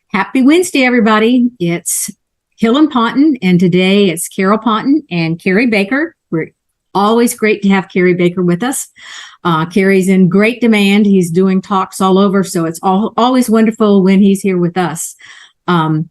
Happy Wednesday, everybody. It's Hill and Ponton, and today it's Carol Ponton and Kerry Baker. We're always great to have Kerry Baker with us. Kerry's in great demand. He's doing talks all over, so it's always wonderful when he's here with us. And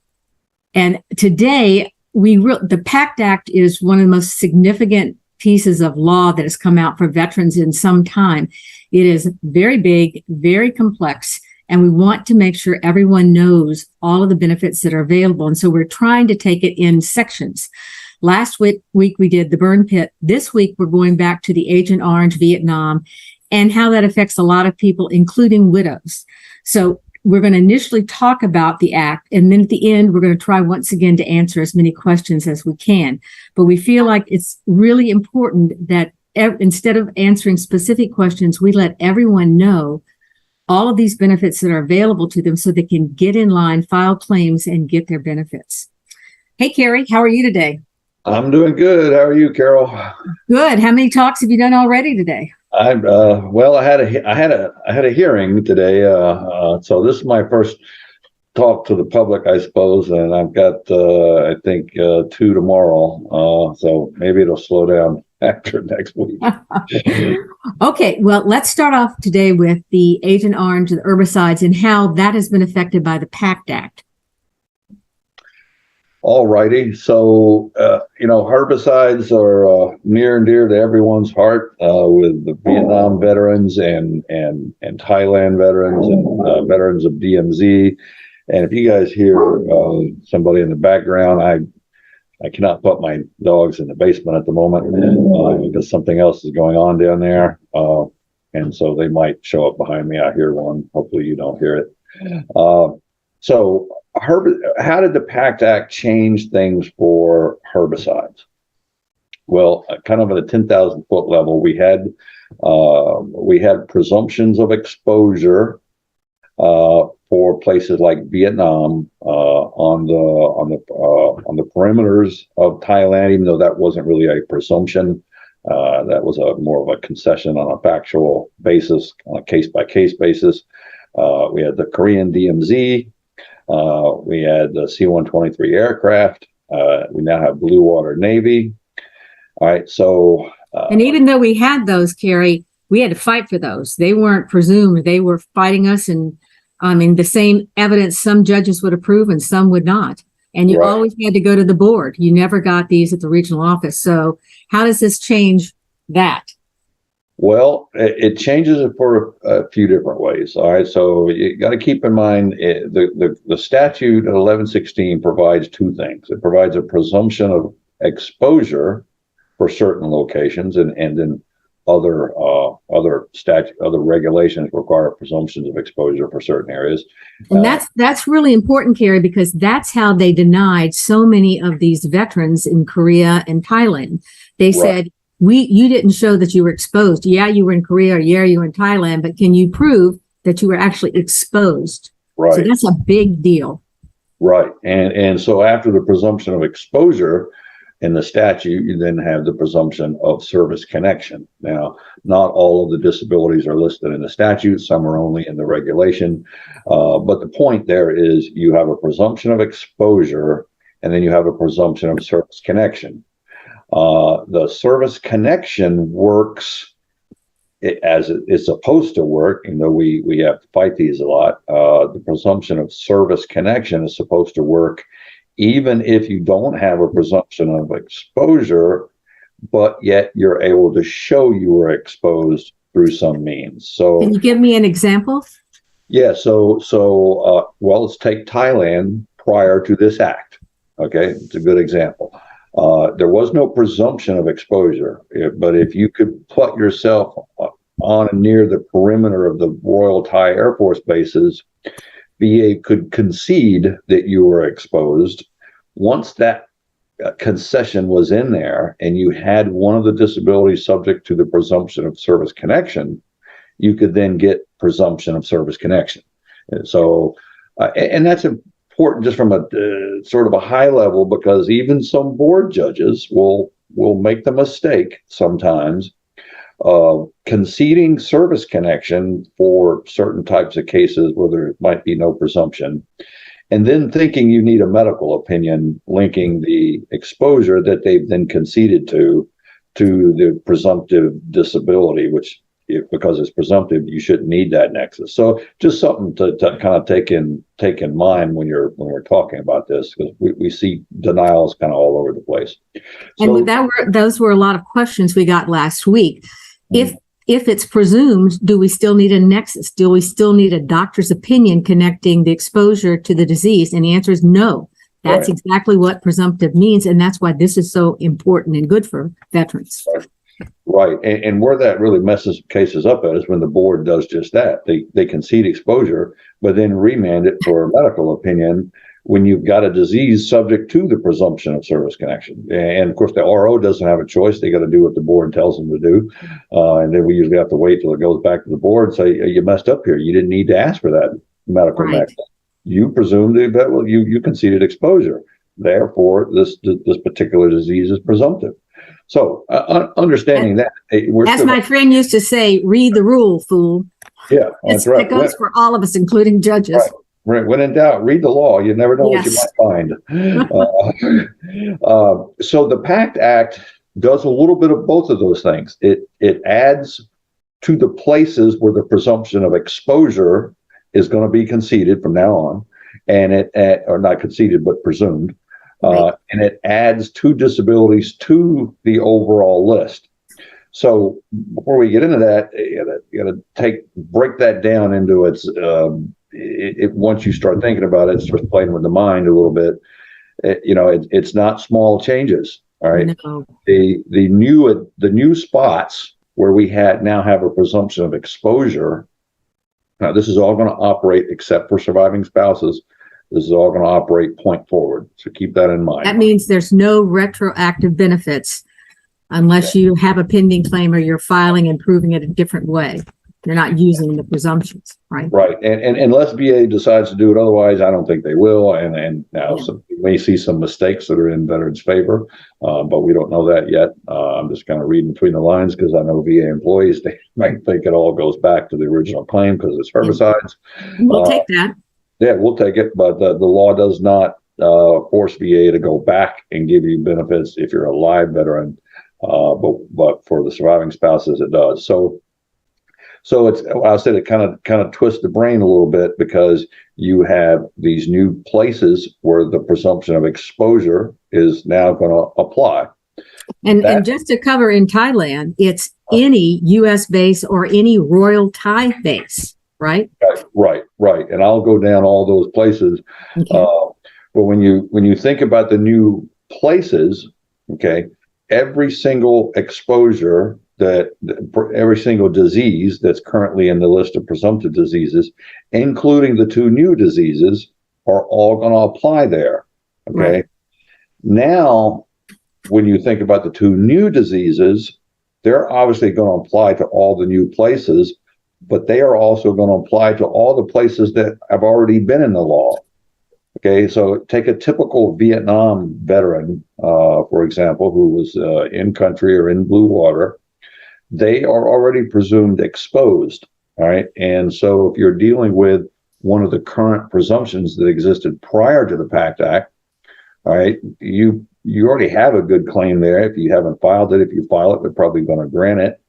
today, the Pact Act is one of the most significant pieces of law that has come out for veterans in some time. It is very big, very complex, and we want to make sure everyone knows all of the benefits that are available. And so we're trying to take it in sections. Last week we did the burn pit. This week, we're going back to the Agent Orange, Vietnam, and how that affects a lot of people, including widows. So we're going to initially talk about the act, and then at the end, we're going to try once again to answer as many questions as we can. But we feel like it's really important that instead of answering specific questions, we let everyone know all of these benefits that are available to them so they can get in line, file claims, and get their benefits. Hey, Kerry, how are you today? I'm doing good. How are you, Carol? Good. How many talks have you done already today? I had a hearing today. So this is my first talk to the public, I suppose, and I've got I think 2 tomorrow. So maybe it'll slow down after next week. Okay, well, let's start off today with the Agent Orange, the herbicides, and how that has been affected by the Pact Act. All righty. So, herbicides are near and dear to everyone's heart with the Vietnam veterans and Thailand veterans and veterans of DMZ. And if you guys hear somebody in the background, I cannot put my dogs in the basement at the moment because something else is going on down there. And so they might show up behind me. I hear one. Hopefully you don't hear it. How did the Pact Act change things for herbicides? Well, kind of at a 10,000 foot level, we had presumptions of exposure for places like Vietnam on the perimeters of Thailand, even though that wasn't really a presumption. That was more of a concession on a factual basis, on a case-by-case basis. We had the Korean DMZ. We had the C-123 aircraft. We now have Blue Water Navy. All right, so... and even though we had those, Kerry, we had to fight for those. They weren't presumed. They were fighting us, and the same evidence some judges would approve and some would not. And you always had to go to the board. You never got these at the regional office. So how does this change that? Well, it changes it for a few different ways. All right, so you got to keep in mind the statute at 1116 provides two things. It provides a presumption of exposure for certain locations, and then other regulations require presumptions of exposure for certain areas. And that's really important, Kerry, because that's how they denied so many of these veterans in Korea and Thailand. They said, you didn't show that you were exposed. Yeah, you were in Korea, or yeah, you were in Thailand, but can you prove that you were actually exposed? Right. So that's a big deal. Right. And so after the presumption of exposure in the statute, you then have the presumption of service connection. Now, not all of the disabilities are listed in the statute. Some are only in the regulation. But the point there is you have a presumption of exposure, and then you have a presumption of service connection. The service connection works as it's supposed to work, even though we have to fight these a lot. The presumption of service connection is supposed to work even if you don't have a presumption of exposure, but yet you're able to show you were exposed through some means. So, can you give me an example? Yeah. So, let's take Thailand prior to this act. Okay, it's a good example. There was no presumption of exposure, but if you could put yourself on and near the perimeter of the Royal Thai Air Force bases, VA could concede that you were exposed. Once that concession was in there and you had one of the disabilities subject to the presumption of service connection, you could then get presumption of service connection. And so, and that's important just from a sort of a high level, because even some board judges will make the mistake sometimes of conceding service connection for certain types of cases where there might be no presumption, and then thinking you need a medical opinion linking the exposure that they've then conceded to the presumptive disability, which because it's presumptive, you shouldn't need that nexus. So just something to kind of take in mind when we're talking about this, because we see denials kind of all over the place. So, and those were a lot of questions we got last week. If it's presumed, do we still need a nexus? Do we still need a doctor's opinion connecting the exposure to the disease? And the answer is no. That's right. Exactly what presumptive means. And that's why this is so important and good for veterans. Right. And where that really messes cases up at is when the board does just that. They concede exposure, but then remand it for a medical opinion when you've got a disease subject to the presumption of service connection. And of course, the RO doesn't have a choice. They got to do what the board tells them to do. And then we usually have to wait till it goes back to the board and say, you messed up here. You didn't need to ask for that medical nexus. You presumed that, well, you conceded exposure. Therefore, this particular disease is presumptive. So understanding that, as my friend used to say, read the rule, fool. Yeah, that's right. It goes for all of us, including judges. Right. When in doubt, read the law. You never know what you might find. So the Pact Act does a little bit of both of those things. It adds to the places where the presumption of exposure is going to be conceded from now on, and or not conceded but presumed. And it adds 2 disabilities to the overall list. So before we get into that, you gotta break that down into its. Once you start thinking about it, it starts playing with the mind a little bit. It's not small changes. All right. No. The new spots where we now have a presumption of exposure. Now this is all going to operate except for surviving spouses. This is all going to operate point forward. So keep that in mind. That means there's no retroactive benefits unless you have a pending claim or you're filing and proving it a different way. You're not using the presumptions, right? Right. And unless VA decides to do it otherwise, I don't think they will. And now we may see some mistakes that are in veterans' favor, but we don't know that yet. I'm just kind of reading between the lines because I know VA employees, they might think it all goes back to the original claim because it's herbicides. We'll take that. Yeah, we'll take it, but the law does not force VA to go back and give you benefits if you're a live veteran, but for the surviving spouses, it does. So I said it kind of twists the brain a little bit because you have these new places where the presumption of exposure is now going to apply. And just to cover in Thailand, it's any U.S. base or any Royal Thai base. Right. And I'll go down all those places. Okay. But when you think about the new places, okay, every single exposure every single disease that's currently in the list of presumptive diseases, including the 2 new diseases, are all going to apply there. Okay. Right. Now, when you think about the 2 new diseases, they're obviously going to apply to all the new places, but they are also going to apply to all the places that have already been in the law. Okay, so take a typical Vietnam veteran, for example, who was in country or in blue water. They are already presumed exposed. All right, and so if you're dealing with one of the current presumptions that existed prior to the Pact Act, all right, you already have a good claim there. If you haven't filed it, if you file it, they're probably going to grant it.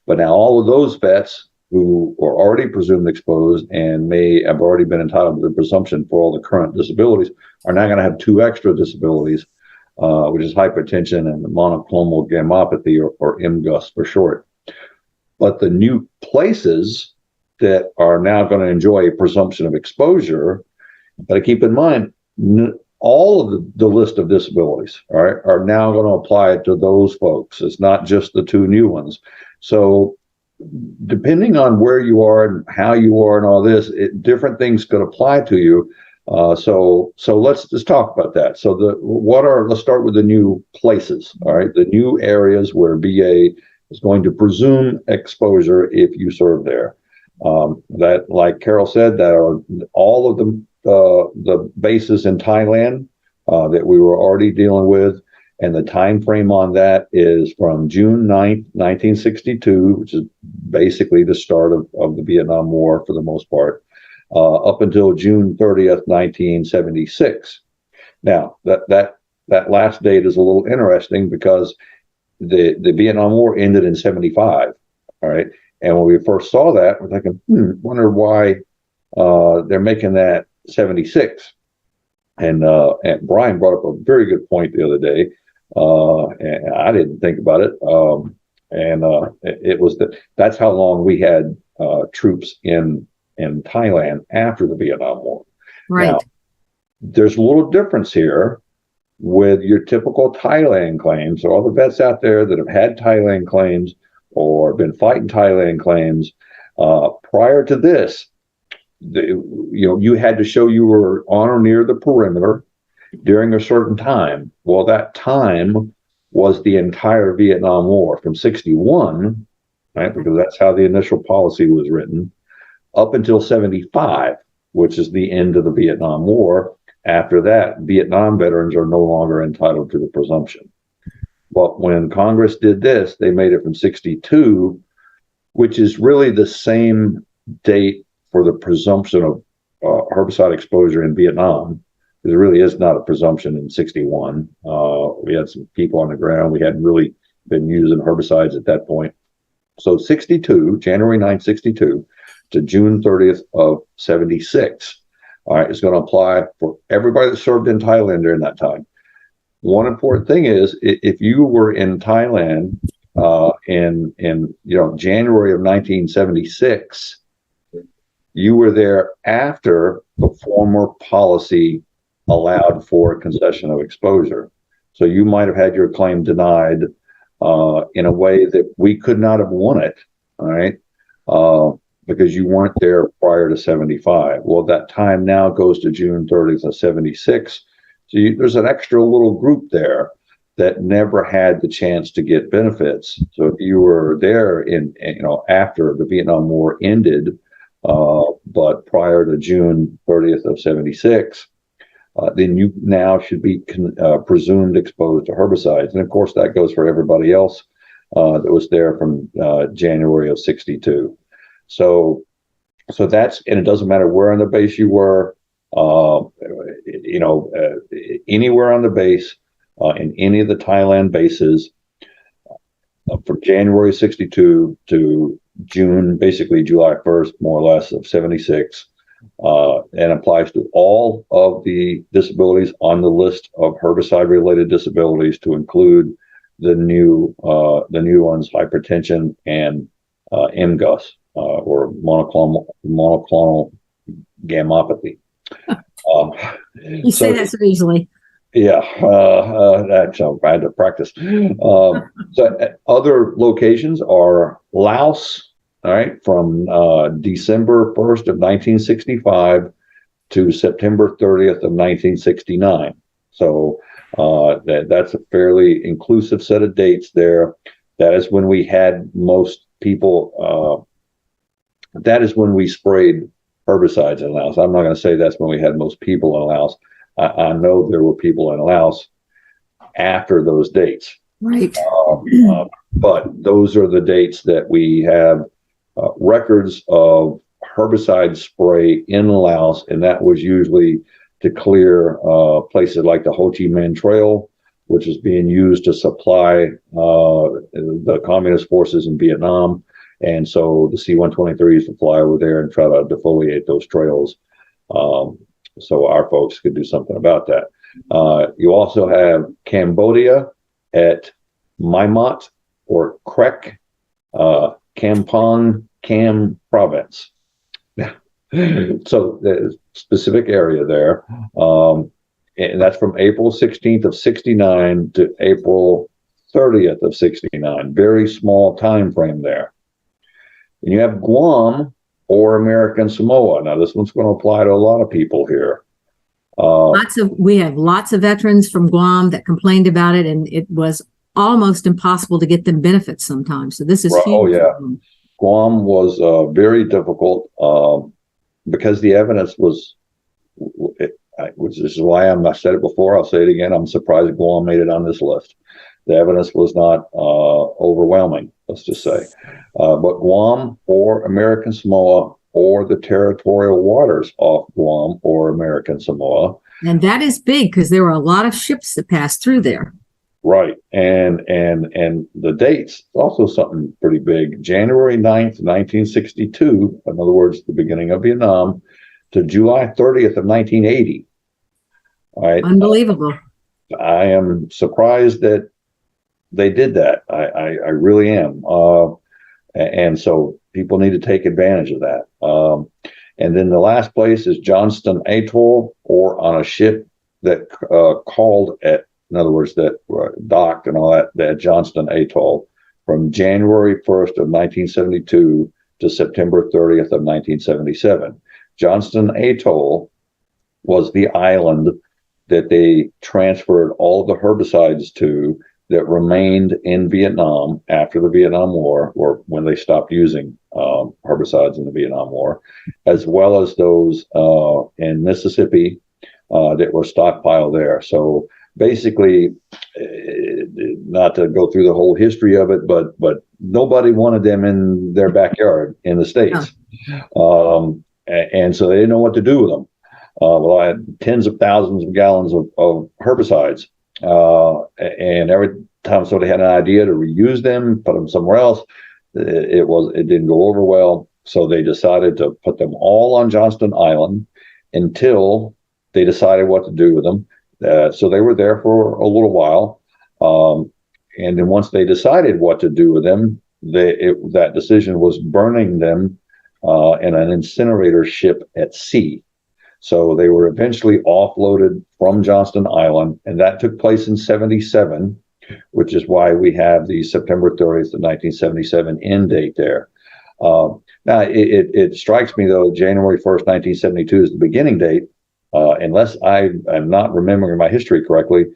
But now all of those vets who are already presumed exposed and may have already been entitled to the presumption for all the current disabilities are now going to have 2 extra disabilities, which is hypertension and monoclonal gammopathy, or MGUS for short. But the new places that are now going to enjoy a presumption of exposure, but keep in mind, all of the list of disabilities, all right, are now going to apply to those folks. It's not just the 2 new ones. So depending on where you are and how you are and all this, different things could apply to you. So let's just talk about that. So let's start with the new places. All right. The new areas where VA is going to presume exposure if you serve there. That, like Carol said, that are all of the bases in Thailand that we were already dealing with. And the time frame on that is from June 9th, 1962, which is basically the start of the Vietnam War for the most part, up until June 30th, 1976. Now, that last date is a little interesting because the Vietnam War ended in 75. All right. And when we first saw that, we're thinking, wonder why they're making that 76. And Brian brought up a very good point the other day. And I didn't think about it. It was that's how long we had troops in Thailand after the Vietnam War. Right. Now, there's a little difference here with your typical Thailand claims. So all the vets out there that have had Thailand claims or been fighting Thailand claims, prior to this, you had to show you were on or near the perimeter during a certain time. Well, that time was the entire Vietnam War from 61, right? Because that's how the initial policy was written, up until 75, which is the end of the Vietnam War. After that, Vietnam veterans are no longer entitled to the presumption. But when Congress did this, they made it from 62, which is really the same date for the presumption of herbicide exposure in Vietnam. There really is not a presumption in 61. We had some people on the ground. We hadn't really been using herbicides at that point. So 62, January 9, 62 to June 30th of 76. All right, it's going to apply for everybody that served in Thailand during that time. One important thing is if you were in Thailand in January of 1976, you were there after the former policy allowed for concession of exposure. So you might have had your claim denied in a way that we could not have won it, all right, because you weren't there prior to 75. Well, that time now goes to June 30th of 76. So there's an extra little group there that never had the chance to get benefits. So if you were there after the Vietnam War ended, but prior to June 30th of 76, then you now should be presumed exposed to herbicides. And of course, that goes for everybody else that was there from January of 62. So that's, and it doesn't matter where on the base you were, anywhere on the base, in any of the Thailand bases, from January 62 to June, basically July 1st, more or less, of 76, and applies to all of the disabilities on the list of herbicide-related disabilities, to include the new ones, hypertension and MGUS, or monoclonal gammopathy. You say that so easily. Yeah, that's I had to practice. So other locations are Laos, all right, from December 1st of 1965 to September 30th of 1969. So that's a fairly inclusive set of dates there. That is when we had most people, that is when we sprayed herbicides in Laos. I'm not going to say that's when we had most people in Laos. I know there were people in Laos after those dates. Right. But those are the dates that we have records of herbicide spray in Laos, and that was usually to clear places like the Ho Chi Minh Trail, which is being used to supply the communist forces in Vietnam. And so the C-123s would fly over there and try to defoliate those trails. So our folks could do something about that. You also have Cambodia at Maimot or Krek, Kampong, Cam province. So the specific area there. And that's from April 16th of 69 to April 30th of 69. Very small time frame there. And you have Guam or American Samoa. Now, this one's going to apply to a lot of people here. We have lots of veterans from Guam that complained about it, and it was almost impossible to get them benefits sometimes. So this is huge. Oh, yeah. Guam was very difficult because the evidence was, which is why I said it before, I'll say it again, I'm surprised Guam made it on this list. The evidence was not overwhelming, let's just say. But Guam or American Samoa or the territorial waters off Guam or American Samoa. And that is big because there were a lot of ships that passed through there. Right. And the dates, also something pretty big. January 9th, 1962, in other words, the beginning of Vietnam, to July 30th of 1980. All right. Unbelievable. I am surprised that they did that. I really am. And so people need to take advantage of that. And then the last place is Johnston Atoll, or on a ship that called at, in other words, that docked and all that Johnston Atoll from January 1st of 1972 to September 30th of 1977. Johnston Atoll was the island that they transferred all the herbicides to that remained in Vietnam after the Vietnam War, or when they stopped using herbicides in the Vietnam War, as well as those in Mississippi that were stockpiled there. So basically, not to go through the whole history of it, but nobody wanted them in their backyard in the States. And so they didn't know what to do with them. Well, I had tens of thousands of gallons of herbicides. And every time somebody had an idea to reuse them, put them somewhere else, it didn't go over well. So they decided to put them all on Johnston Island until they decided what to do with them. So they were there for a little while. And then once they decided what to do with them, that decision was burning them in an incinerator ship at sea. So they were eventually offloaded from Johnston Island, and that took place in 77, which is why we have the September 30th of 1977 end date there. Now, it strikes me, though, January 1st, 1972 is the beginning date. Unless I'm not remembering my history correctly,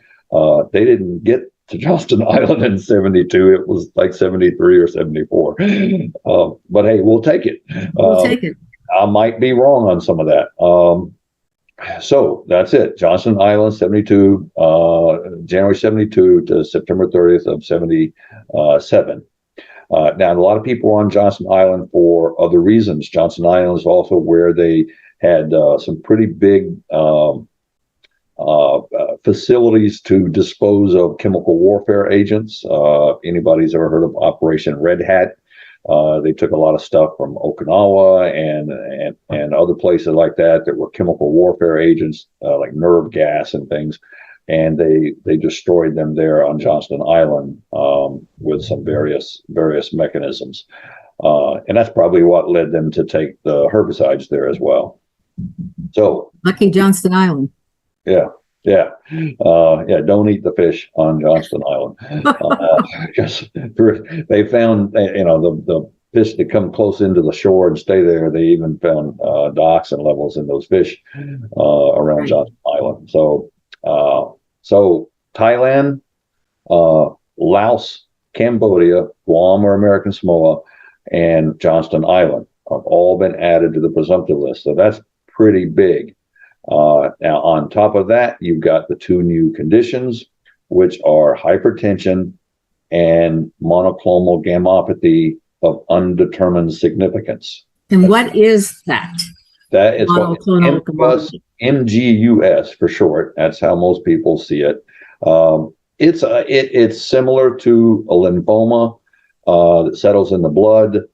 they didn't get to Johnston Island in 72. It was like 73 or 74. But hey, we'll take it. We'll take it. I might be wrong on some of that. So that's it. Johnston Island, 72, January 72 to September 30th of 77. Now, a lot of people are on Johnston Island for other reasons. Johnston Island is also where they had some pretty big facilities to dispose of chemical warfare agents. Anybody's ever heard of Operation Red Hat? They took a lot of stuff from Okinawa and other places like that were chemical warfare agents, like nerve gas and things, and they destroyed them there on Johnston Island with some various mechanisms, and that's probably what led them to take the herbicides there as well. So lucky Johnston Island. Yeah. Don't eat the fish on Johnston Island. Because they found, the fish that come close into the shore and stay there. They even found dioxin levels in those fish around Johnston Island. So Thailand, Laos, Cambodia, Guam or American Samoa, and Johnston Island have all been added to the presumptive list. So that's pretty big. Now, on top of that, you've got the two new conditions, which are hypertension and monoclonal gammopathy of undetermined significance. And what is that? That is MGUS for short. That's how most people see it. It's similar to a lymphoma that settles in the blood.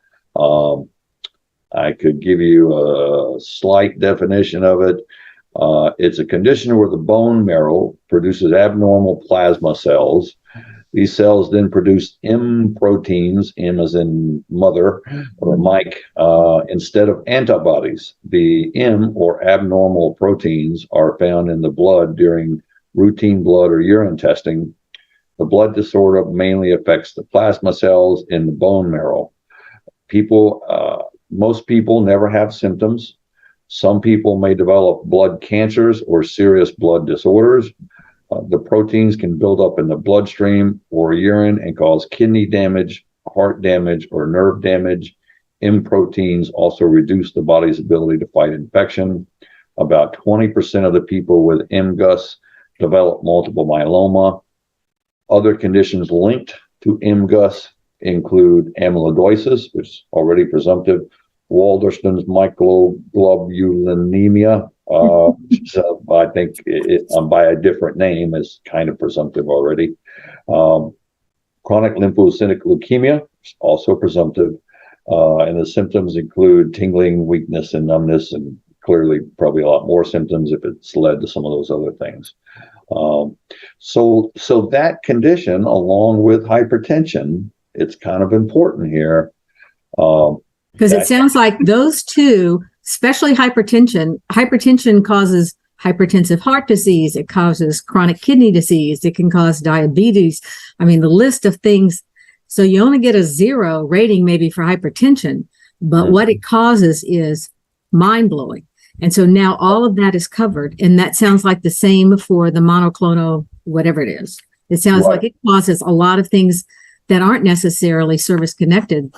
I could give you a slight definition of it. It's a condition where the bone marrow produces abnormal plasma cells. These cells then produce M proteins, M as in mother or Mike, instead of antibodies. The M or abnormal proteins are found in the blood during routine blood or urine testing. The blood disorder mainly affects the plasma cells in the bone marrow. Most people never have symptoms. Some people may develop blood cancers or serious blood disorders. The proteins can build up in the bloodstream or urine and cause kidney damage, heart damage, or nerve damage. M proteins also reduce the body's ability to fight infection. About 20% of the people with MGUS develop multiple myeloma. Other conditions linked to MGUS include amyloidosis, which is already presumptive, Walderson's microglobulinemia. So I think by a different name is kind of presumptive already. Chronic lymphocytic leukemia is also presumptive. And the symptoms include tingling, weakness, and numbness, and clearly probably a lot more symptoms if it's led to some of those other things. So that condition, along with hypertension, it's kind of important here. Because it sounds like those two, especially hypertension causes hypertensive heart disease. It causes chronic kidney disease. It can cause diabetes. I mean, the list of things. So you only get a 0 rating maybe for hypertension, but what it causes is mind-blowing. And so now all of that is covered. And that sounds like the same for the monoclonal, whatever it is. It sounds like it causes a lot of things that aren't necessarily service-connected.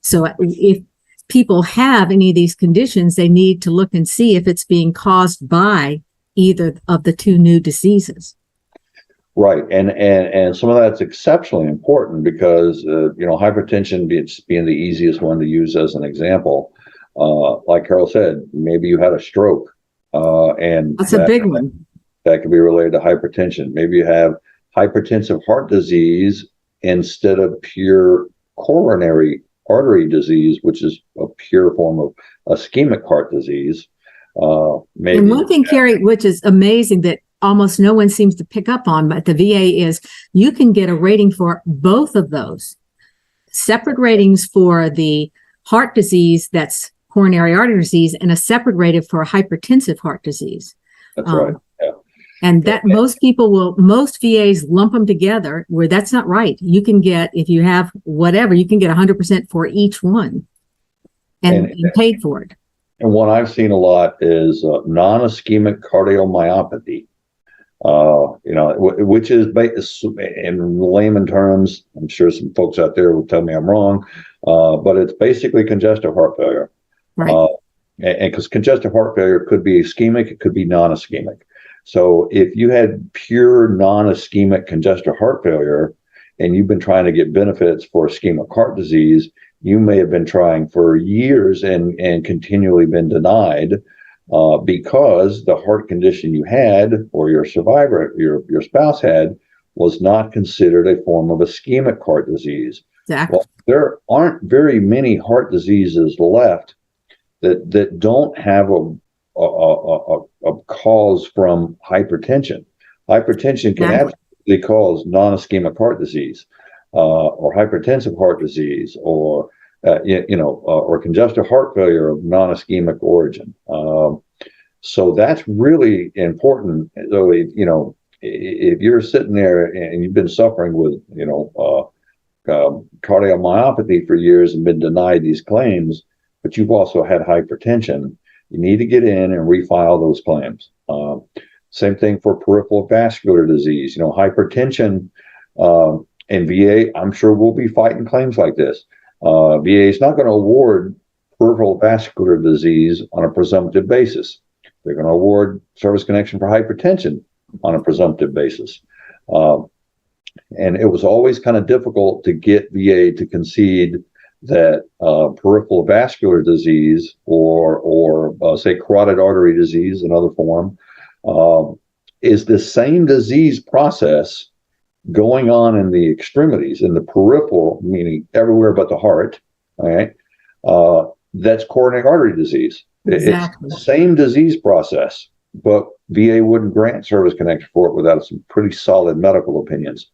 So if people have any of these conditions, they need to look and see if it's being caused by either of the two new diseases. Right. And some of that's exceptionally important because, hypertension being the easiest one to use as an example. Like Carol said, maybe you had a stroke. And that's a big one. That could be related to hypertension. Maybe you have hypertensive heart disease instead of pure coronary artery disease, which is a pure form of ischemic heart disease. Maybe. And one thing, Kerry, which is amazing that almost no one seems to pick up on, but the VA is you can get a rating for both of those. Separate ratings for the heart disease, that's coronary artery disease, and a separate rating for hypertensive heart disease. That's right. Yeah. And that most VAs lump them together, where that's not right. You can get, if you have whatever, you can get 100% for each one and paid for it. And what I've seen a lot is non-ischemic cardiomyopathy, which is in layman terms, I'm sure some folks out there will tell me I'm wrong, but it's basically congestive heart failure. Right. And because congestive heart failure could be ischemic, it could be non-ischemic. So if you had pure non-ischemic congestive heart failure and you've been trying to get benefits for ischemic heart disease, you may have been trying for years and continually been denied because the heart condition you had or your survivor, your spouse had, was not considered a form of ischemic heart disease. Exactly. Well, there aren't very many heart diseases left that don't have a cause from hypertension. Hypertension can absolutely cause non-ischemic heart disease, or hypertensive heart disease, or congestive heart failure of non-ischemic origin. So that's really important. So if you're sitting there and you've been suffering with cardiomyopathy for years and been denied these claims, but you've also had hypertension, you need to get in and refile those claims. Same thing for peripheral vascular disease. Hypertension and VA, I'm sure we'll be fighting claims like this. VA is not going to award peripheral vascular disease on a presumptive basis. They're going to award service connection for hypertension on a presumptive basis. And it was always kind of difficult to get VA to concede that peripheral vascular disease or say carotid artery disease, another form, is the same disease process going on in the extremities, in the peripheral, meaning everywhere but the heart. All right, that's coronary artery disease. Exactly. It's the same disease process, but VA wouldn't grant service connection for it without some pretty solid medical opinions.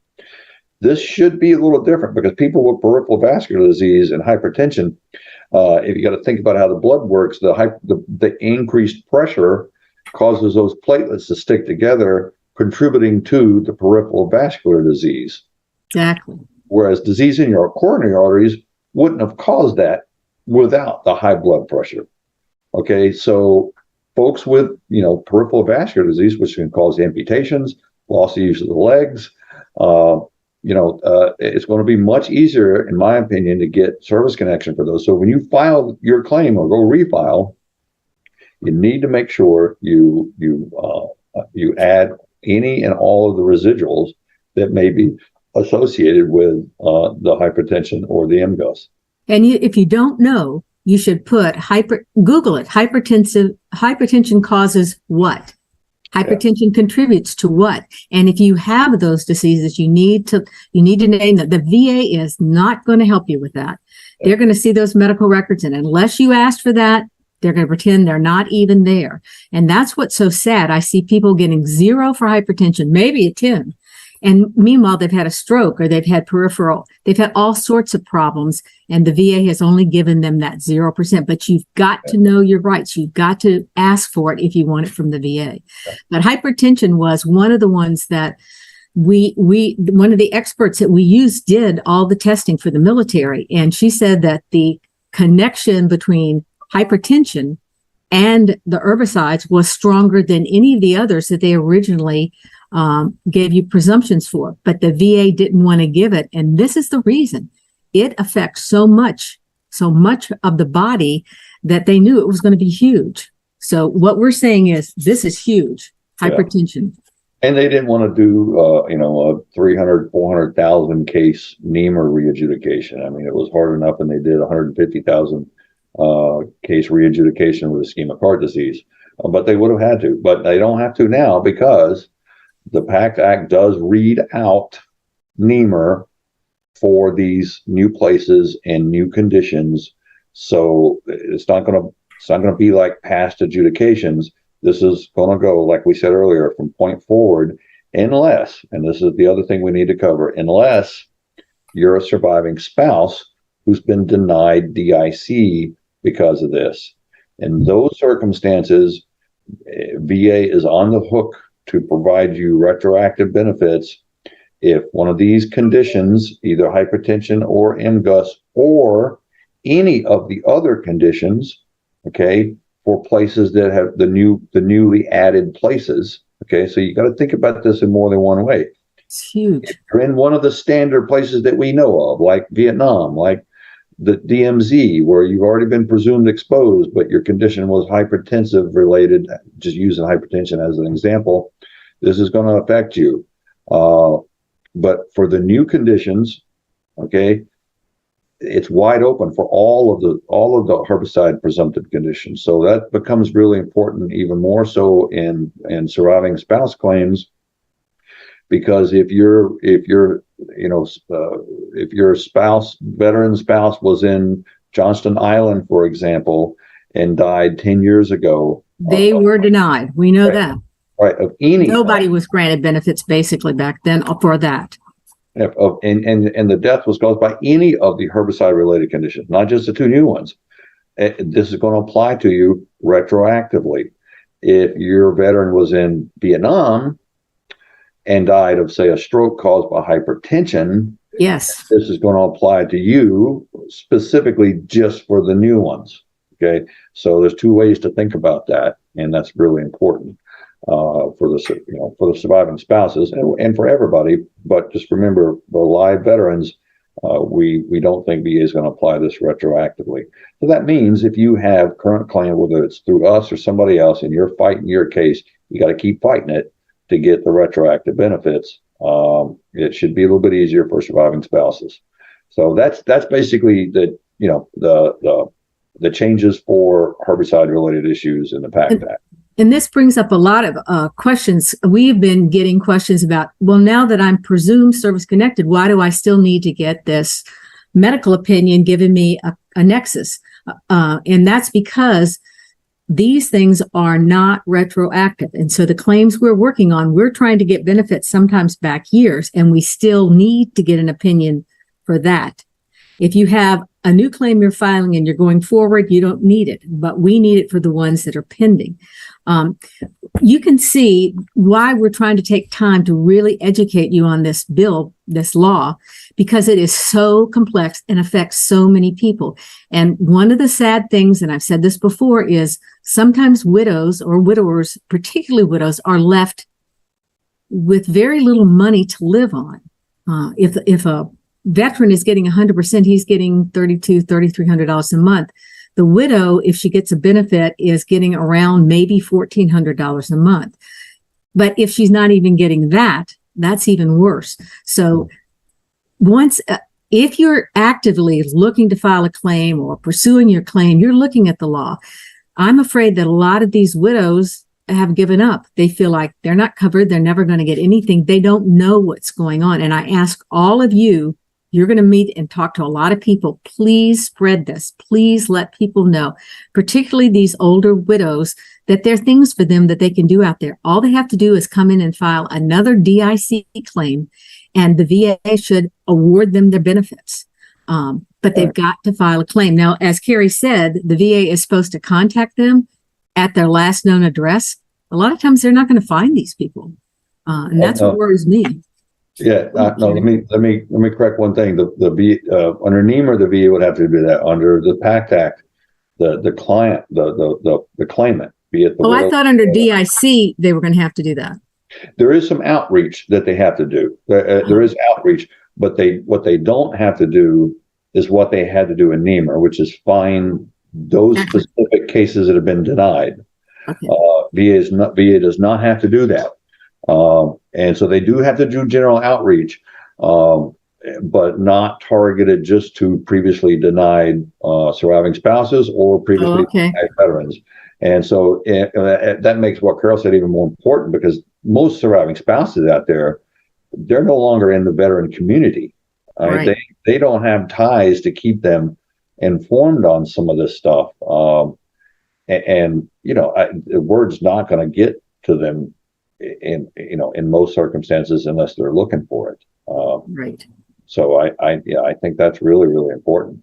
This should be a little different because people with peripheral vascular disease and hypertension, if you got to think about how the blood works, the increased pressure causes those platelets to stick together, contributing to the peripheral vascular disease. Exactly. Whereas disease in your coronary arteries wouldn't have caused that without the high blood pressure. Okay, so folks with peripheral vascular disease, which can cause amputations, loss of use of the legs, it's going to be much easier, in my opinion, to get service connection for those. So when you file your claim or go refile, you need to make sure you add any and all of the residuals that may be associated with the hypertension or the MGUS. And if you don't know, you should put Google it. Hypertension causes what? Hypertension contributes to what? And if you have those diseases, you need to name that. The VA is not going to help you with that. They're going to see those medical records, and unless you asked for that, they're going to pretend they're not even there. And that's what's so sad. I see people getting 0 for hypertension, maybe a 10. And meanwhile, they've had a stroke or they've had they've had all sorts of problems. And the VA has only given them that 0%. But you've got to know your rights. You've got to ask for it if you want it from the VA. But hypertension was one of the ones that one of the experts that we used did all the testing for the military. And she said that the connection between hypertension and the herbicides was stronger than any of the others that they originally gave you presumptions for, but the VA didn't want to give it. And this is the reason. It affects so much of the body that they knew it was going to be huge. So what we're saying is this is huge, hypertension. And they didn't want to do, a 300, 400,000 case NEMA readjudication. I mean, it was hard enough, and they did 150,000 case readjudication with ischemic heart disease. But they would have had to. But they don't have to now because the Pact Act does read out NEMA for these new places and new conditions. So it's not going to be like past adjudications. This is going to go, like we said earlier, from point forward, unless, and this is the other thing we need to cover, unless you're a surviving spouse who's been denied DIC because of this. In those circumstances, VA is on the hook to provide you retroactive benefits if one of these conditions, either hypertension or MGUS or any of the other conditions, okay, for places that have the newly added places. Okay, so you got to think about this in more than one way. It's huge. If you're in one of the standard places that we know of, like Vietnam, like the DMZ, where you've already been presumed exposed, but your condition was hypertensive related, just using hypertension as an example, this is going to affect you. But for the new conditions, okay, it's wide open for all of the herbicide presumptive conditions. So that becomes really important, even more so in surviving spouse claims, because if your veteran spouse was in Johnston Island, for example, and died 10 years ago, they were denied. We know that. Right. Nobody was granted benefits basically back then for that. And the death was caused by any of the herbicide related conditions, not just the two new ones. This is going to apply to you retroactively. If your veteran was in Vietnam and died of, say, a stroke caused by hypertension, yes, this is going to apply to you specifically just for the new ones. Okay, so there's two ways to think about that, and that's really important for the surviving spouses and for everybody. But just remember, the live veterans, we don't think VA is going to apply this retroactively. So that means if you have current claim, whether it's through us or somebody else, and you're fighting your case, you got to keep fighting it to get the retroactive benefits. It should be a little bit easier for surviving spouses. So that's basically the changes for herbicide related issues in the Pact Act. And this brings up a lot of questions. We've been getting questions about, well, now that I'm presumed service connected, why do I still need to get this medical opinion giving me a nexus? And that's because these things are not retroactive. And so the claims we're working on, we're trying to get benefits sometimes back years, and we still need to get an opinion for that. If you have a new claim you're filing and you're going forward, you don't need it, but we need it for the ones that are pending. You can see why we're trying to take time to really educate you on this bill, this law, because it is so complex and affects so many people. And one of the sad things, and I've said this before, is sometimes widows or widowers, particularly widows, are left with very little money to live on. If a veteran is getting 100%, he's getting $3,200, $3,300 a month. The widow, if she gets a benefit, is getting around maybe $1,400 a month. But if she's not even getting that, that's even worse. So once if you're actively looking to file a claim or pursuing your claim, you're looking at the law. I'm afraid that a lot of these widows have given up. They feel like they're not covered. They're never going to get anything. They don't know what's going on. And I ask all of you, you're going to meet and talk to a lot of people. Please spread this. Please let people know, particularly these older widows, that there are things for them that they can do out there. All they have to do is come in and file another DIC claim, and the VA should award them their benefits. But they've got to file a claim. Now, as Kerry said, the VA is supposed to contact them at their last known address. A lot of times they're not going to find these people. And that's what worries me. Yeah, no. Let me correct one thing. The under NEMA, the VA would have to do that. Under the Pact Act, the client, the claimant, be it the I thought under DIC they were going to have to do that. There is some outreach that they have to do. There is outreach, but what they don't have to do is what they had to do in NEMA, which is find those specific cases that have been denied. Okay. VA does not have to do that. And so they do have to do general outreach, but not targeted just to previously denied surviving spouses or previously denied veterans. And so that makes what Carol said even more important, because most surviving spouses out there, they're no longer in the veteran community. Right. They don't have ties to keep them informed on some of this stuff. And the word's not going to get to them in most circumstances unless they're looking for it. Right. So I think that's really, really important.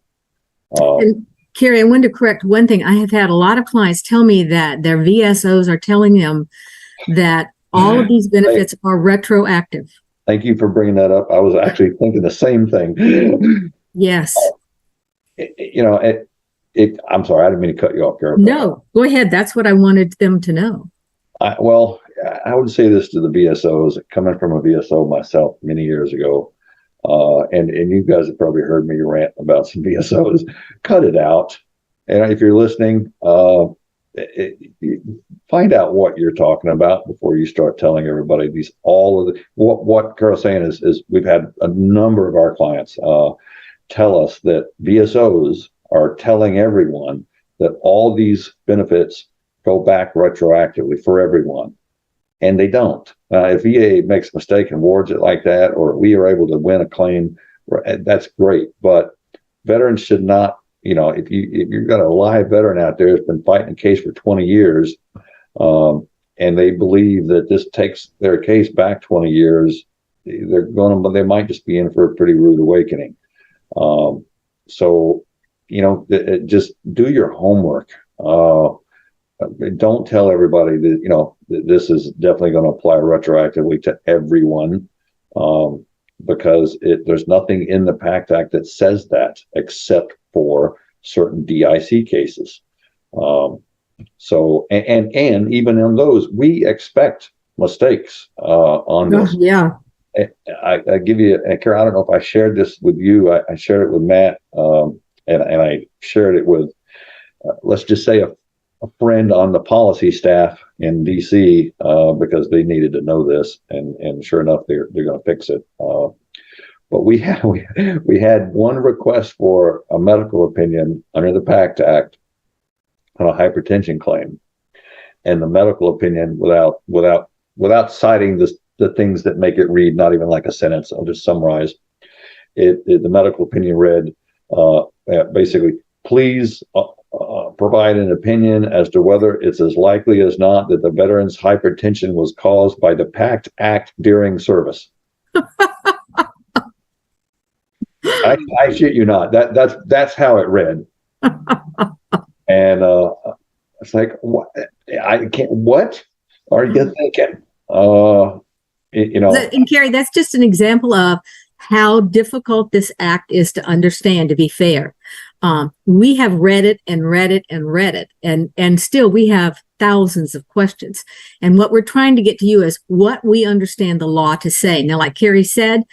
And Kerry, I wanted to correct one thing. I have had a lot of clients tell me that their VSOs are telling them that all of these benefits are retroactive. Thank you for bringing that up. I was actually thinking the same thing. Yes. I'm sorry, I didn't mean to cut you off, Carol. No, go ahead. That's what I wanted them to know. I would say this to the VSOs, coming from a VSO myself many years ago, and you guys have probably heard me rant about some VSOs. Cut it out, and if you're listening, find out what you're talking about before you start telling everybody what Carol's saying is we've had a number of our clients tell us that VSOs are telling everyone that all these benefits go back retroactively for everyone. And they don't. If VA makes a mistake and awards it like that, or we are able to win a claim, that's great. But veterans should not, if you've got a live veteran out there who's been fighting a case for 20 years, and they believe that this takes their case back 20 years, they might just be in for a pretty rude awakening. So, just do your homework. Don't tell everybody that, this is definitely going to apply retroactively to everyone, because there's nothing in the Pact Act that says that, except for certain DIC cases. So, and even in those, we expect mistakes on this. Yeah. I give you, and Carol, I don't know if I shared this with you. I shared it with Matt, and I shared it with, let's just say, a friend on the policy staff in DC, because they needed to know this, and sure enough, they're going to fix it. But we had one request for a medical opinion under the Pact Act on a hypertension claim, and the medical opinion, without citing the things that make it read not even like a sentence, I'll just summarize it. The medical opinion read basically, please provide an opinion as to whether it's as likely as not that the veteran's hypertension was caused by the Pact Act during service. I shit you not. That's how it read. And it's like, what? I can't. What are you thinking? And Kerry, that's just an example of how difficult this act is to understand, to be fair. We have read it and read it and read it, and still we have thousands of questions. And what we're trying to get to you is what we understand the law to say. Now, like Kerry said,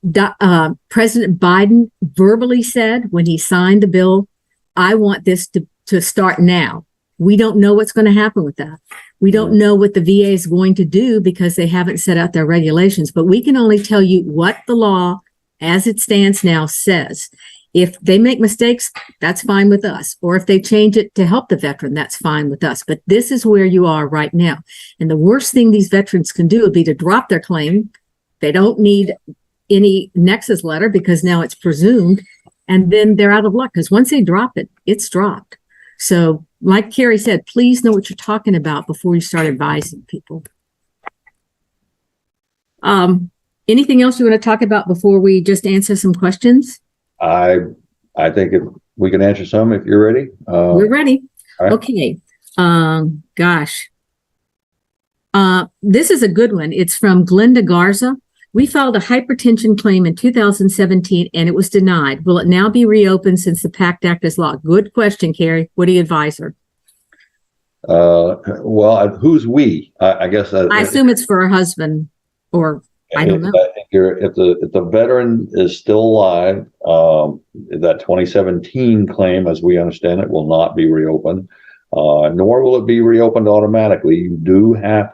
President Biden verbally said when he signed the bill, I want this to start now. We don't know what's going to happen with that. We don't know what the VA is going to do because they haven't set out their regulations, but we can only tell you what the law as it stands now, says if they make mistakes, that's fine with us. Or if they change it to help the veteran, that's fine with us. But this is where you are right now. And the worst thing these veterans can do would be to drop their claim. They don't need any nexus letter because now it's presumed. And then they're out of luck because once they drop it, it's dropped. So like Kerry said, please know what you're talking about before you start advising people. Anything else you want to talk about before we just answer some questions? I think if we can answer some if you're ready. We're ready. Right. Okay. Gosh. This is a good one. It's from Glenda Garza. We filed a hypertension claim in 2017 and it was denied. Will it now be reopened since the Pact Act is law? Good question, Kerry. What do you advise her? Well, who's we? I guess I assume it's for her husband, or I don't know. If the veteran is still alive, that 2017 claim, as we understand it, will not be reopened, nor will it be reopened automatically. You do have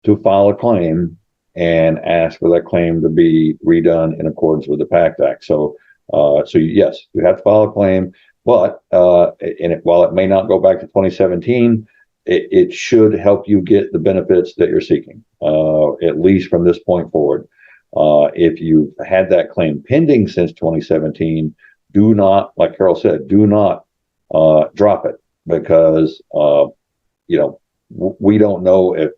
to file a claim and ask for that claim to be redone in accordance with the Pact Act. So yes, you have to file a claim, but while it may not go back to 2017, it should help you get the benefits that you're seeking, at least from this point forward. If you've had that claim pending since 2017, do not, like Carol said, do not drop it, because we don't know if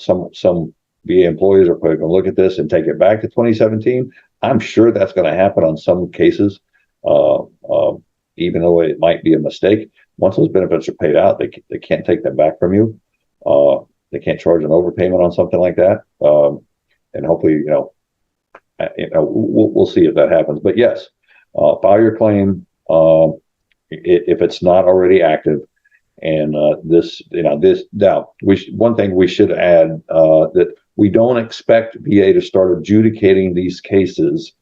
some VA employees are going to look at this and take it back to 2017. I'm sure that's going to happen on some cases, even though it might be a mistake. Once those benefits are paid out, they can't take them back from you. They can't charge an overpayment on something like that. And hopefully, we'll see if that happens. But yes, file your claim if it's not already active. And one thing we should add, that we don't expect VA to start adjudicating these cases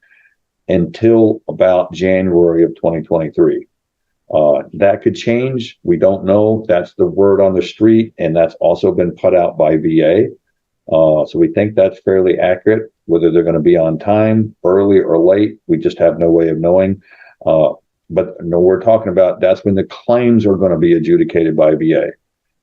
until about January of 2023. That could change. We don't know. That's the word on the street, and that's also been put out by VA. So we think that's fairly accurate. Whether they're going to be on time, early or late, we just have no way of knowing. But no, we're talking about that's when the claims are going to be adjudicated by VA.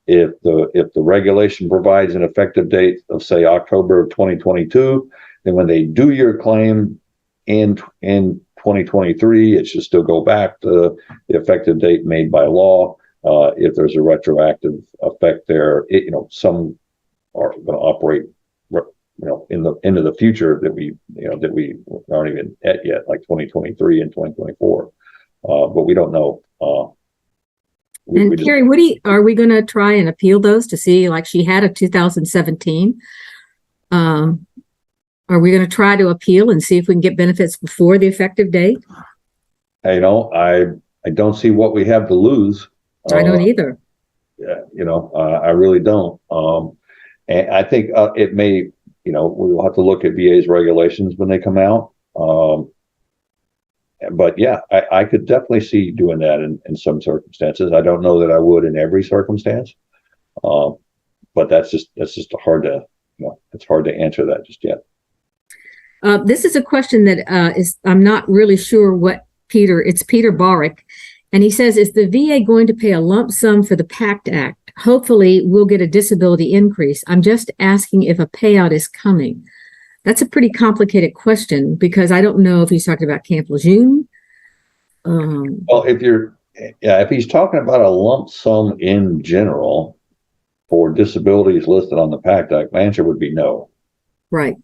If the regulation provides an effective date of, say, October of 2022, then when they do your claim in 2023, it should still go back to the effective date made by law. If there's a retroactive effect there, some are going to operate, into the future that we aren't even at yet, like 2023 and 2024. But we don't know. Kerry, are we going to try and appeal those to see, like she had a 2017? Are we going to try to appeal and see if we can get benefits before the effective date? I don't see what we have to lose. I don't either. Yeah, I really don't. And I think it may, we'll have to look at VA's regulations when they come out. But yeah, I could definitely see doing that in some circumstances. I don't know that I would in every circumstance. But that's just hard to, it's hard to answer that just yet. This is a question that I'm not really sure it's Peter Borick. And he says, is the VA going to pay a lump sum for the Pact Act? Hopefully we'll get a disability increase. I'm just asking if a payout is coming. That's a pretty complicated question because I don't know if he's talking about Camp Lejeune. Well, if he's talking about a lump sum in general for disabilities listed on the Pact Act, my answer would be no. Right.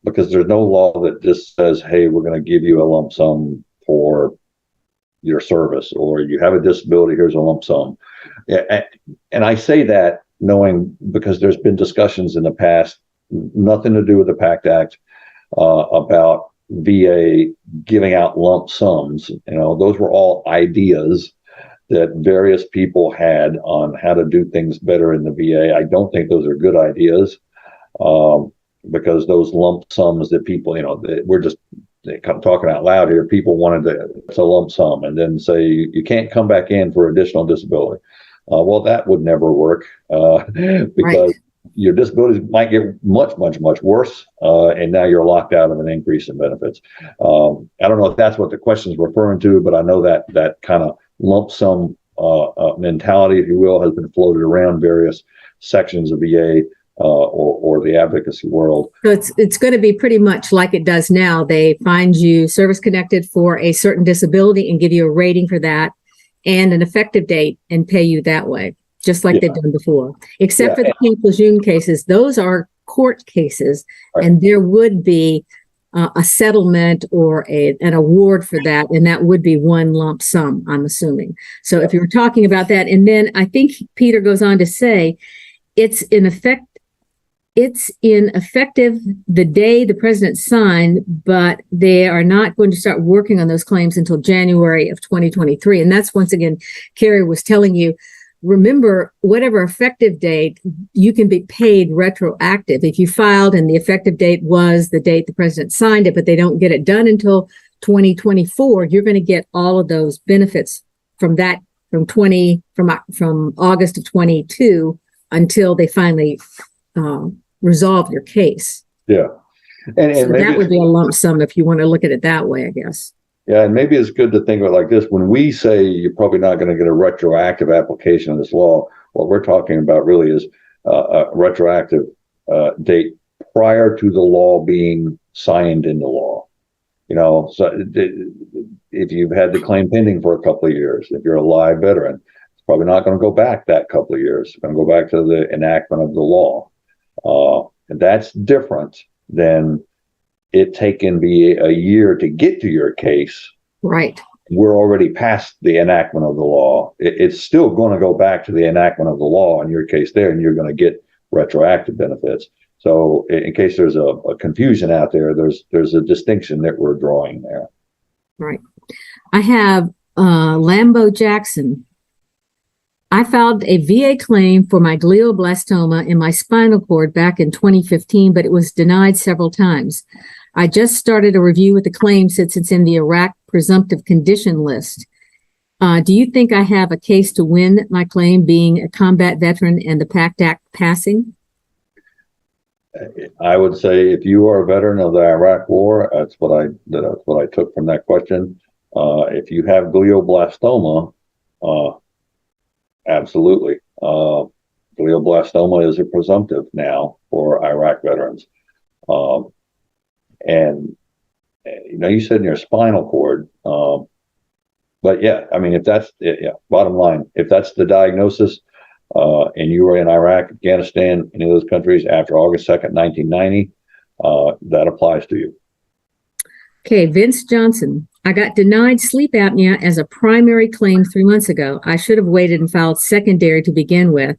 Because there's no law that just says, hey, we're going to give you a lump sum for your service, or you have a disability, here's a lump sum. Yeah, and I say that knowing, because there's been discussions in the past, nothing to do with the Pact Act, about VA giving out lump sums. Those were all ideas that various people had on how to do things better in the VA. I don't think those are good ideas, because those lump sums that people, we're just talking out loud here. People wanted it's a lump sum and then say you can't come back in for additional disability. Well, that would never work, because your disabilities might get much, much, much worse, and now you're locked out of an increase in benefits. I don't know if that's what the question is referring to, but I know that kind of lump sum mentality, if you will, has been floated around various sections of VA or the advocacy world. So it's going to be pretty much like it does now. They find you service connected for a certain disability and give you a rating for that and an effective date and pay you that way, just like they've done before. Except for the King Lejeune cases, those are court cases, and there would be a settlement or an award for that, and that would be one lump sum, I'm assuming. So if you were talking about that, and then I think Peter goes on to say, it's in effective the day the president signed, but they are not going to start working on those claims until January of 2023. And that's, once again, Kerry was telling you, remember, whatever effective date, you can be paid retroactive. If you filed and the effective date was the date the president signed it, but they don't get it done until 2024, you're going to get all of those benefits from that, from August of 22 until they finally resolve your case. Yeah. And so that would be a lump sum if you want to look at it that way, I guess. Yeah, and maybe it's good to think of it like this. When we say you're probably not going to get a retroactive application of this law, what we're talking about really is a retroactive date prior to the law being signed into law. You know, so if you've had the claim pending for a couple of years, if you're a live veteran, it's probably not going to go back that couple of years. It's going to go back to the enactment of the law. And that's different than it taking a year to get to your case. Right. We're already past the enactment of the law. It's still going to go back to the enactment of the law in your case there, and you're going to get retroactive benefits. So in case there's a confusion out there, there's a distinction that we're drawing there. Right. I have Lambo Jackson. I filed a VA claim for my glioblastoma in my spinal cord back in 2015, but it was denied several times. I just started a review with the claim since it's in the Iraq presumptive condition list. Do you think I have a case to win my claim, being a combat veteran and the Pact Act passing? I would say if you are a veteran of the Iraq War, that's what I took from that question. If you have glioblastoma, absolutely. Glioblastoma is a presumptive now for Iraq veterans. And you know, you said in your spinal cord, but yeah, I mean, if that's it, yeah, bottom line, if that's the diagnosis, and you were in Iraq, Afghanistan, any of those countries after August 2nd, 1990, that applies to you. Okay, Vince Johnson. I got denied sleep apnea as a primary claim 3 months ago. I should have waited and filed secondary to begin with.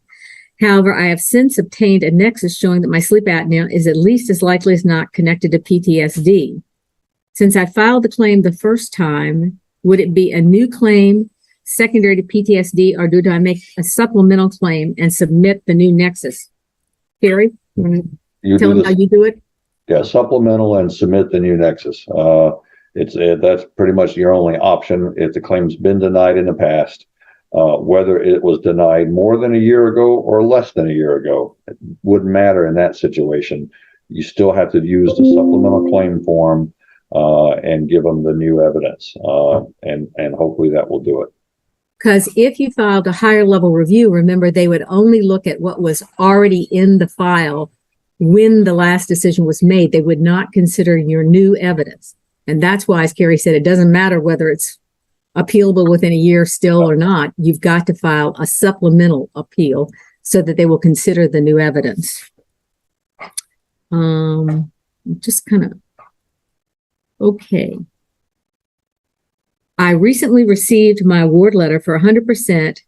However, I have since obtained a nexus showing that my sleep apnea is at least as likely as not connected to PTSD. Since I filed the claim the first time, would it be a new claim secondary to PTSD, or do I make a supplemental claim and submit the new nexus? Kerry, you want to tell them how you do it? Yeah, supplemental and submit the new nexus. That's pretty much your only option if the claim's been denied in the past. Whether it was denied more than a year ago or less than a year ago, it wouldn't matter in that situation. You still have to use the supplemental claim form and give them the new evidence, and hopefully that will do it. Because if you filed a higher level review, remember, they would only look at what was already in the file when the last decision was made. They would not consider your new evidence. And that's why, as Kerry said, it doesn't matter whether it's appealable within a year still or not. You've got to file a supplemental appeal so that they will consider the new evidence. Just kind of, okay. I recently received my award letter for 100%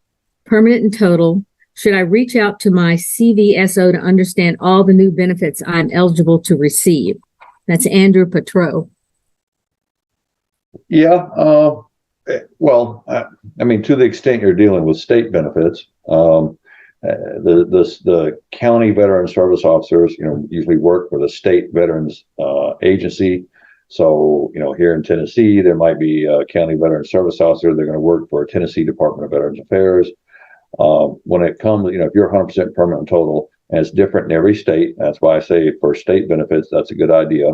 permanent and total. Should I reach out to my CVSO to understand all the new benefits I'm eligible to receive? That's Andrew Petro. Yeah. Well, I mean, to the extent you're dealing with state benefits, the county veteran service officers, usually work for the state veterans agency. So, here in Tennessee, there might be a county veteran service officer. They're going to work for Tennessee Department of Veterans Affairs. When it comes, if you're 100% permanent and total, and it's different in every state. That's why I say for state benefits, that's a good idea.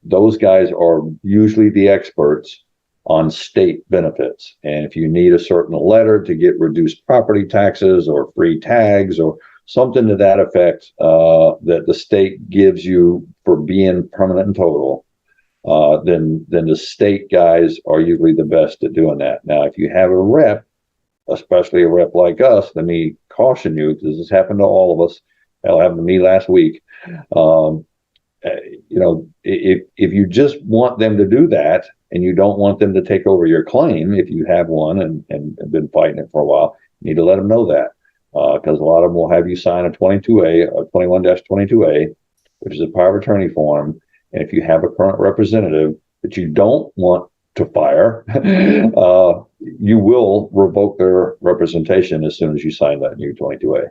Those guys are usually the experts on state benefits. And if you need a certain letter to get reduced property taxes or free tags or something to that effect that the state gives you for being permanent and total, then the state guys are usually the best at doing that. Now, if you have a rep, especially a rep like us, let me caution you, because this happened to all of us. It happened to me last week. If you just want them to do that and you don't want them to take over your claim, if you have one and been fighting it for a while, you need to let them know that, because a lot of them will have you sign a 22A or 21-22A, which is a power of attorney form. And if you have a current representative that you don't want to fire, you will revoke their representation as soon as you sign that new 22A.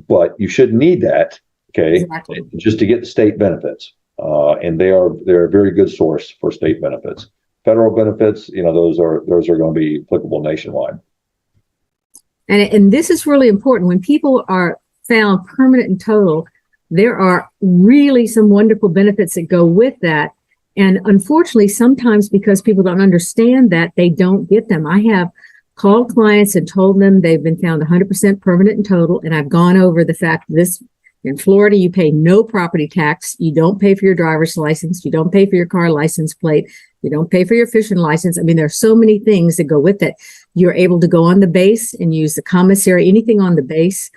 But you shouldn't need that, okay, exactly, just to get the state benefits. And they're a very good source for state benefits. Federal benefits, those are going to be applicable nationwide. And this is really important. When people are found permanent and total, there are really some wonderful benefits that go with that. And unfortunately, sometimes because people don't understand that, they don't get them. I have called clients and told them they've been found 100% permanent and total. And I've gone over the fact this in Florida, you pay no property tax. You don't pay for your driver's license. You don't pay for your car license plate. You don't pay for your fishing license. I mean, there are so many things that go with it. You're able to go on the base and use the commissary, anything on the base.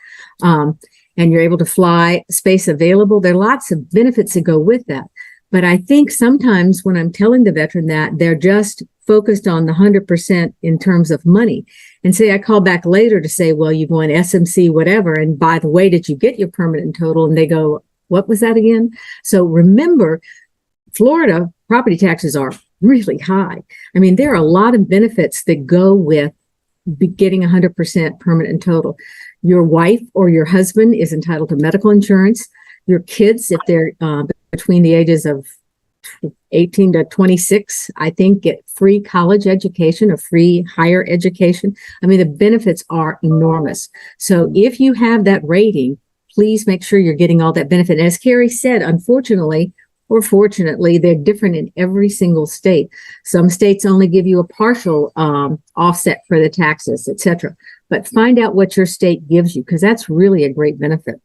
And you're able to fly, space available. There are lots of benefits that go with that. But I think sometimes when I'm telling the veteran that, they're just focused on the 100% in terms of money. And say I call back later to say, well, you've won SMC, whatever. And by the way, did you get your permanent and total? And they go, what was that again? So remember, Florida property taxes are really high. I mean, there are a lot of benefits that go with getting 100% permanent and total. Your wife or your husband is entitled to medical insurance. Your kids, if they're between the ages of 18 to 26, I think, get free college education or free higher education. I mean, the benefits are enormous. So if you have that rating, please make sure you're getting all that benefit. And as Kerry said, unfortunately, or fortunately, they're different in every single state. Some states only give you a partial offset for the taxes, etc. But find out what your state gives you, because that's really a great benefit.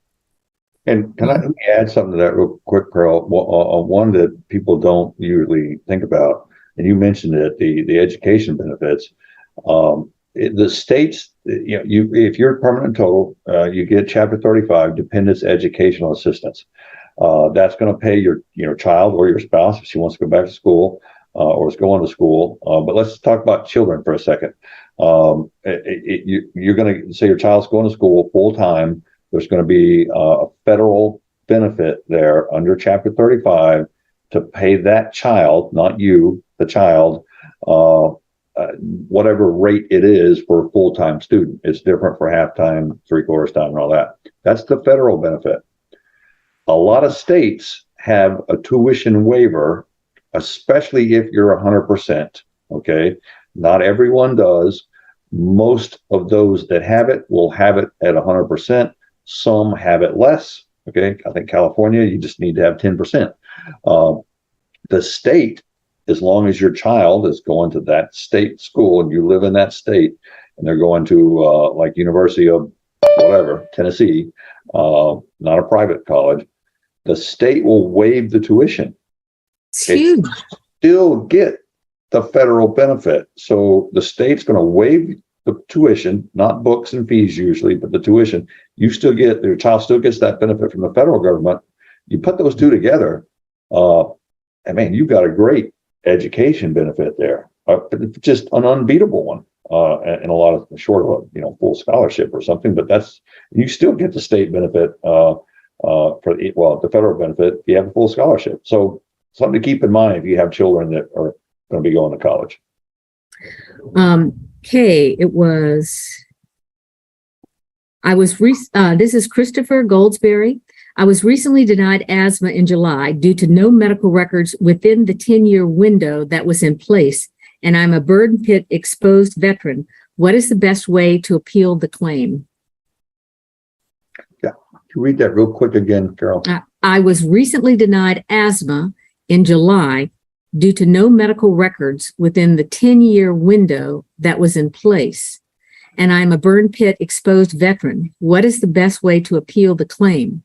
And let me add something to that real quick, Pearl. One that people don't usually think about, and you mentioned it, the education benefits. The states, if you're permanent total, you get Chapter 35 Dependents Educational Assistance. That's going to pay your child or your spouse if she wants to go back to school or is going to school. But let's talk about children for a second. You're going to say your child's going to school full time. There's going to be a federal benefit there under Chapter 35 to pay that child, not you, the child, whatever rate it is for a full-time student. It's different for half-time, three-quarters time, and all that. That's the federal benefit. A lot of states have a tuition waiver, especially if you're 100%. Okay, not everyone does. Most of those that have it will have it at 100%. Some have it less. Okay, I think California, you just need to have 10%. The state, as long as your child is going to that state school and you live in that state, and they're going to like University of whatever, Tennessee, not a private college, the state will waive the tuition. It's huge. Still get the federal benefit. So the state's going to waive the tuition, not books and fees usually, but the tuition. You still get, your child still gets that benefit from the federal government. You put those two together, and man, you've got a great education benefit there. Just an unbeatable one, and a lot of short of full scholarship or something. But you still get the state benefit for the federal benefit if you have a full scholarship. So something to keep in mind if you have children that are going to be going to college. Okay, this is Christopher Goldsberry. I was recently denied asthma in July due to no medical records within the 10-year window that was in place, and I'm a burn pit exposed veteran. What is the best way to appeal the claim? you read that real quick again, Carol? I was recently denied asthma in July due to no medical records within the 10-year window that was in place. And I'm a burn pit exposed veteran. What is the best way to appeal the claim?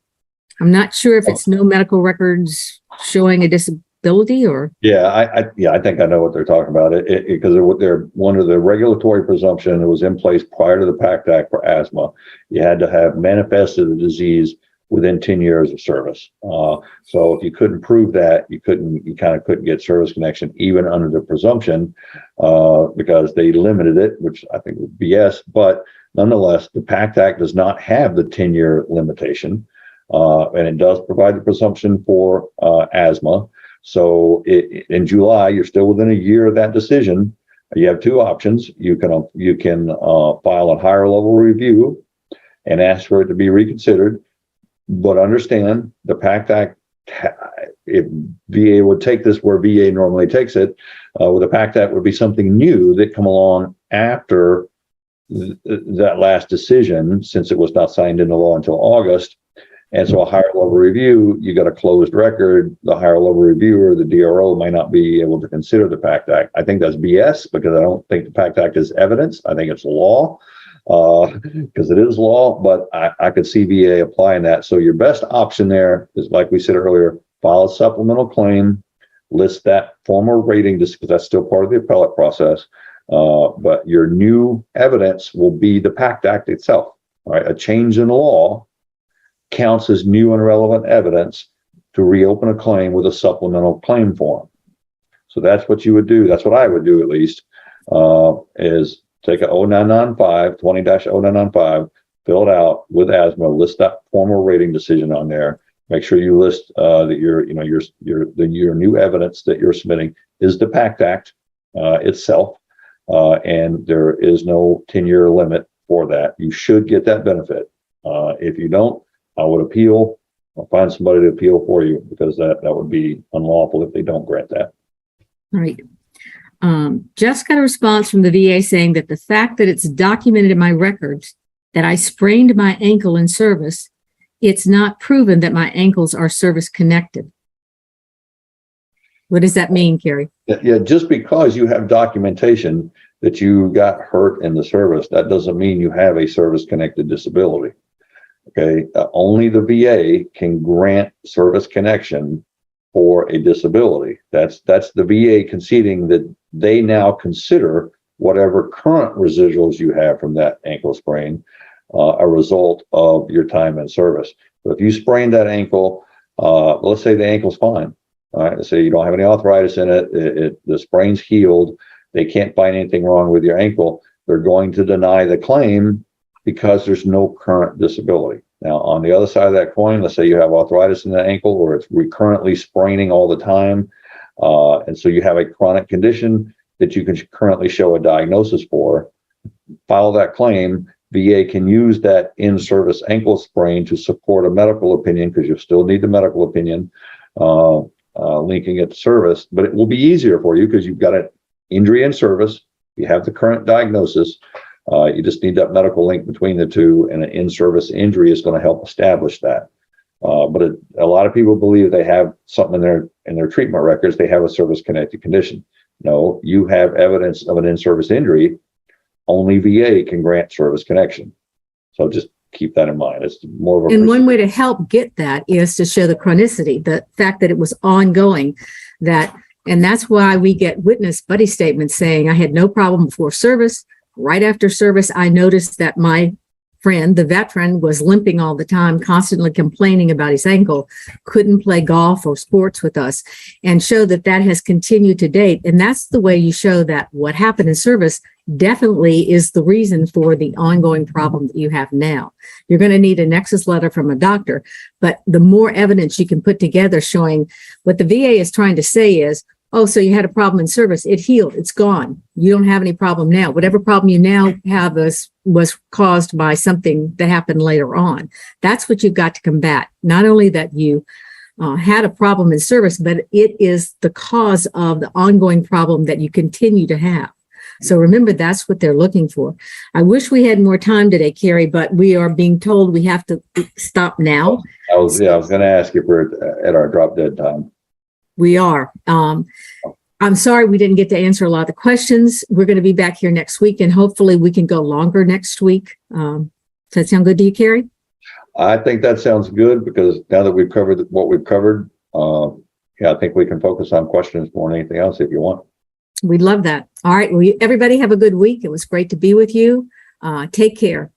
I'm not sure if it's no medical records showing a disability or. Yeah, I think I know what they're talking about. Because they're one of the regulatory presumption that was in place prior to the Pact Act for asthma. You had to have manifested the disease within 10 years of service. So if you couldn't prove that, you kind of couldn't get service connection even under the presumption, because they limited it, which I think was BS. But nonetheless, the Pact Act does not have the 10-year limitation, and it does provide the presumption for asthma. So in July, you're still within a year of that decision. You have two options. You can file a higher level review and ask for it to be reconsidered. But understand the Pact Act, if VA would take this where VA normally takes it, with the Pact Act would be something new that come along after that last decision, since it was not signed into law until August. And so a higher level review, you got a closed record. The higher level reviewer, the DRO, may not be able to consider the Pact Act. I think that's BS, because I don't think the Pact Act is evidence. I think it's law. Because it is law, but I could see VA applying that. So your best option there is, like we said earlier, file a supplemental claim, list that former rating, just because that's still part of the appellate process. But your new evidence will be the Pact Act itself. All right, a change in law counts as new and relevant evidence to reopen a claim with a supplemental claim form. So that's what you would do. That's what I would do, at least, is take a 0995, 20-0995, fill it out with asthma, list that formal rating decision on there. Make sure you list that your new evidence that you're submitting is the Pact Act itself, and there is no 10-year limit for that. You should get that benefit. If you don't, I would appeal. I'll find somebody to appeal for you, because that would be unlawful if they don't grant that. All right. Just got a response from the VA saying that the fact that it's documented in my records that I sprained my ankle in service, it's not proven that my ankles are service connected. What does that mean, Kerry? Yeah, just because you have documentation that you got hurt in the service, that doesn't mean you have a service-connected disability. Okay, only the VA can grant service connection for a disability. That's the VA conceding that they now consider whatever current residuals you have from that ankle sprain a result of your time in service. So if you sprain that ankle, let's say the ankle's fine. All right, let's say you don't have any arthritis in it, the sprain's healed, they can't find anything wrong with your ankle, they're going to deny the claim because there's no current disability. Now, on the other side of that coin, let's say you have arthritis in the ankle, or it's recurrently spraining all the time, and so you have a chronic condition that you can currently show a diagnosis for. File that claim. VA can use that in-service ankle sprain to support a medical opinion, because you still need the medical opinion linking it to service. But it will be easier for you because you've got an injury in service, you have the current diagnosis. You just need that medical link between the two, and an in-service injury is going to help establish that. But a lot of people believe they have something in their treatment records, they have a service-connected condition. No, you have evidence of an in-service injury. Only VA can grant service connection. So just keep that in mind. It's more of a. And one way to help get that is to show the chronicity, the fact that it was ongoing, and that's why we get witness buddy statements saying, I had no problem before service. Right after service, I noticed that my friend, the veteran, was limping all the time, constantly complaining about his ankle, couldn't play golf or sports with us, and show that has continued to date. And that's the way you show that what happened in service definitely is the reason for the ongoing problem that you have now. You're going to need a nexus letter from a doctor, but the more evidence you can put together showing what the VA is trying to say is, oh, so you had a problem in service, it healed, it's gone. You don't have any problem now. Whatever problem you now have was caused by something that happened later on. That's what you've got to combat. Not only that you had a problem in service, but it is the cause of the ongoing problem that you continue to have. So remember, that's what they're looking for. I wish we had more time today, Kerry, but we are being told we have to stop now. I was going to ask if we're at our drop dead time. We are. I'm sorry we didn't get to answer a lot of the questions. We're going to be back here next week, and hopefully we can go longer next week. Does that sound good to you, Kerry? I think that sounds good, because now that we've covered what we've covered, I think we can focus on questions more than anything else if you want. We'd love that. All right. Well, everybody have a good week. It was great to be with you. Take care.